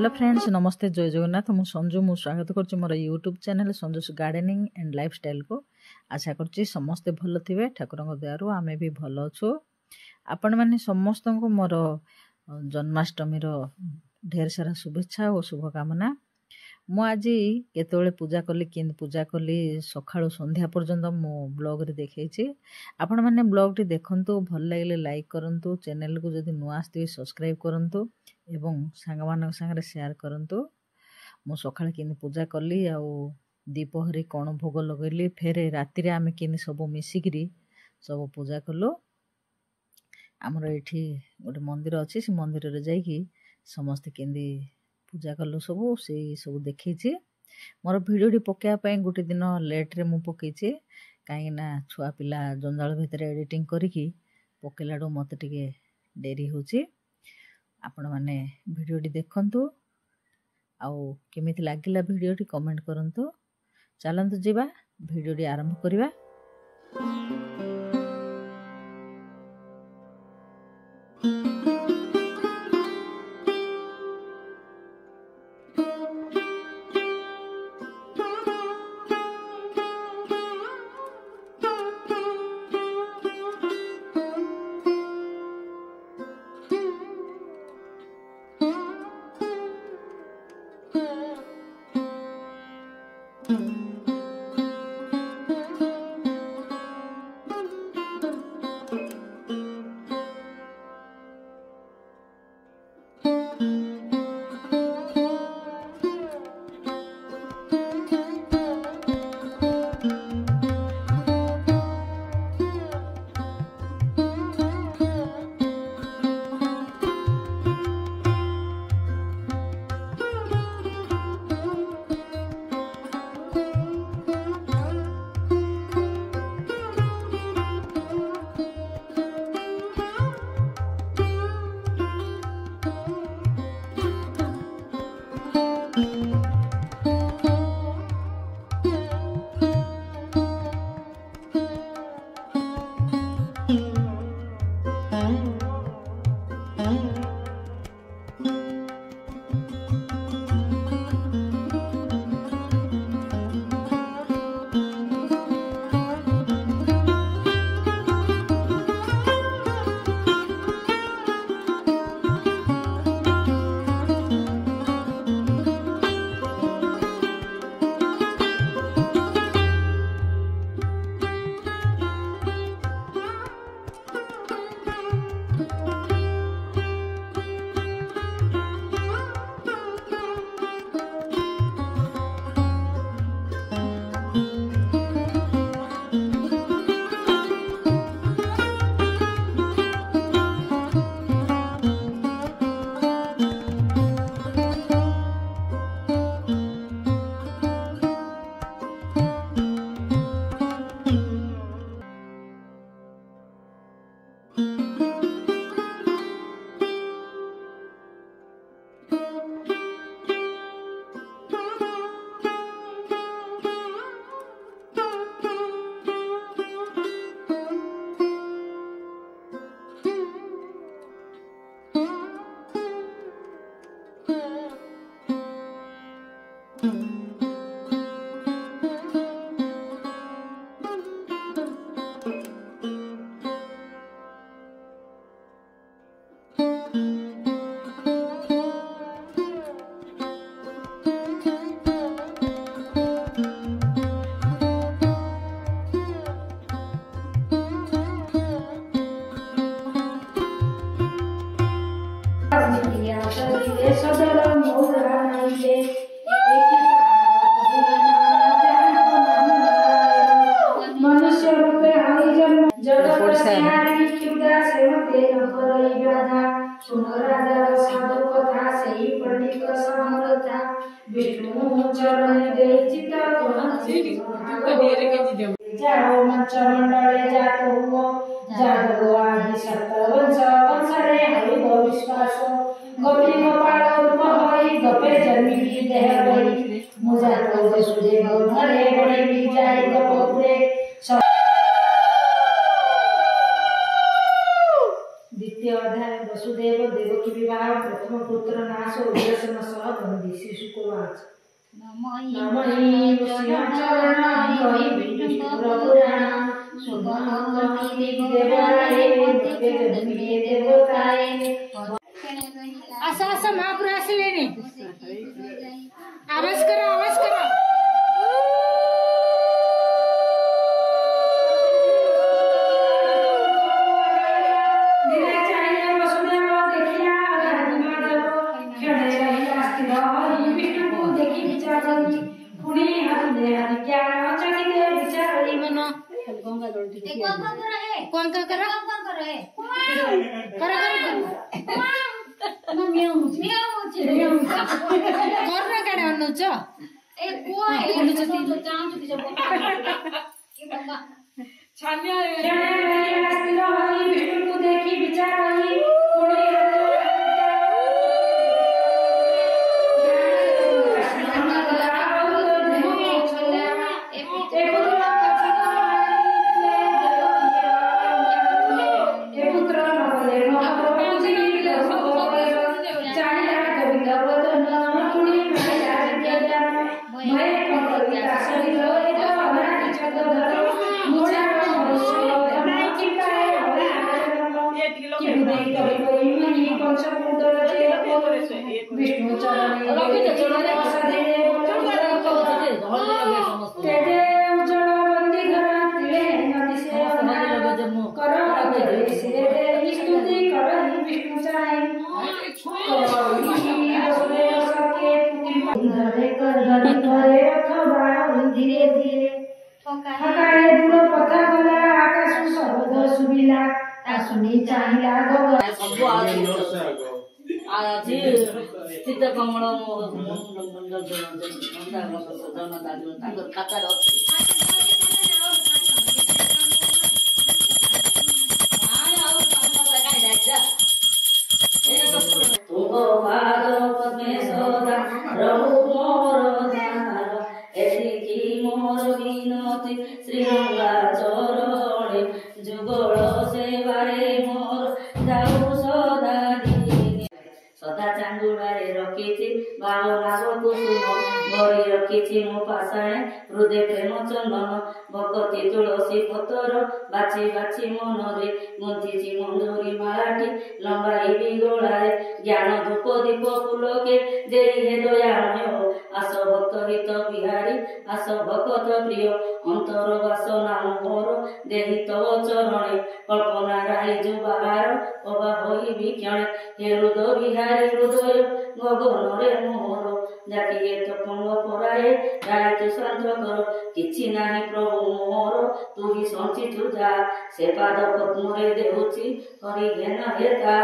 Hello friends नमस्ते जय जगन्नाथ मु संजू मु स्वागत कर मोर YouTube channel Sanju's gardening and lifestyle को आशा कर समस्ते भल थे ठाकुर दयारू आमे भी भल अच्छु आपण मैंने समस्त को मोर जन्माष्टमी ढेर सारा शुभेच्छा और शुभकामना। मु आज केतोले पूजा कली कि पूजा कली सकाळु संध्या पर्यंत मो ब्लॉग रे देखैछि। आपण माने ब्लॉग टी देखंतु भल लागले लाइक करंतु चैनल को जदि नुआ आस्ते सब्सक्राइब करंतु एवं सांग मान संगे शेयर करंतु। मु सकाळ कि पूजा कली आ दीपहरी कौन भोग लगेली फेर राति रे आमे कि सब मिसिकी सब पूजा कलु। आमर एठी गोटे मंदिर अच्छी से मंदिर रे जाइकी समस्ते केंदी पूजा कलु सब देखी। मोर भिडियोटी पकाइवाई गोटे दिन लेट रे मु पकईचे कहीं छुआ पिला जंजाल भितर एडिटिंग करिकी पकेलाडू मत टिके डेरी होची। आपण माने भिडियोटी देखंतु आउ केमिति लागिला भिडियोटी कमेंट करंतु। चलंतु जीवा भिडियोटी आरंभ करिवा। द्वितीय अध्याय वसुदेव देवकी विवाह प्रथम पुत्र नाश उग्रसेन सह बंदी श्री शुकवाच नमः चरण गई विष्णु पुराण सुगमति देवालय मध्य जन्मे देवताए आशा महापुर आसिलेनी आवाज करो कौन कर करना काढे अनुच ए को अनुच ती चाहू ती सब छान्या आस्तिल हरि विष्णु को देखी विचार हरि विष्णु धीरे धीरे थकाए दूर पथा गला आकाश शब्द सुबिला सुनी चाहिला আজি স্থিত কমଳ ମଣ୍ଡଳ ଜନତା ତାଙ୍କର ଖାତାରେ ଅଛି ତୁମ ପାଦ ପଦ୍ମେ ସଦା ରହୁ ମୋର ଧ୍ୟାନ ଏତିକି ମୋର ବିନତି ଶ୍ରୀରଙ୍ଗା ଚରଣେ ଯୁଗଳ ସେବାରେ ମୋର ଯାଉ ସଦା सदा चांगुड़ारे रखी बाल नाग कुसुम गरी रखी मो पाषाणे हृदय प्रेम चंदन भक्ति तुलसी पतर बाची बाची मनरे गुंथी मंदूरी मालाटी लंबाई गोड़ाए ज्ञान धूप दीप फुलके देरी हे दयामय आस भक्त हित बिहारी आस भक्त प्रिय अंतर वासना मोर देहि तव चरणे कल्पना राइजु बाहार अबा होई विक्षणे हे हृदय बिहारी हृदय गगनरे मोर जाके तपंग पराए राय शांत कर किछि नाही प्रभु मोर तू ही संचितु जा से पाद पद्मरे देउछि हरि ज्ञान हेता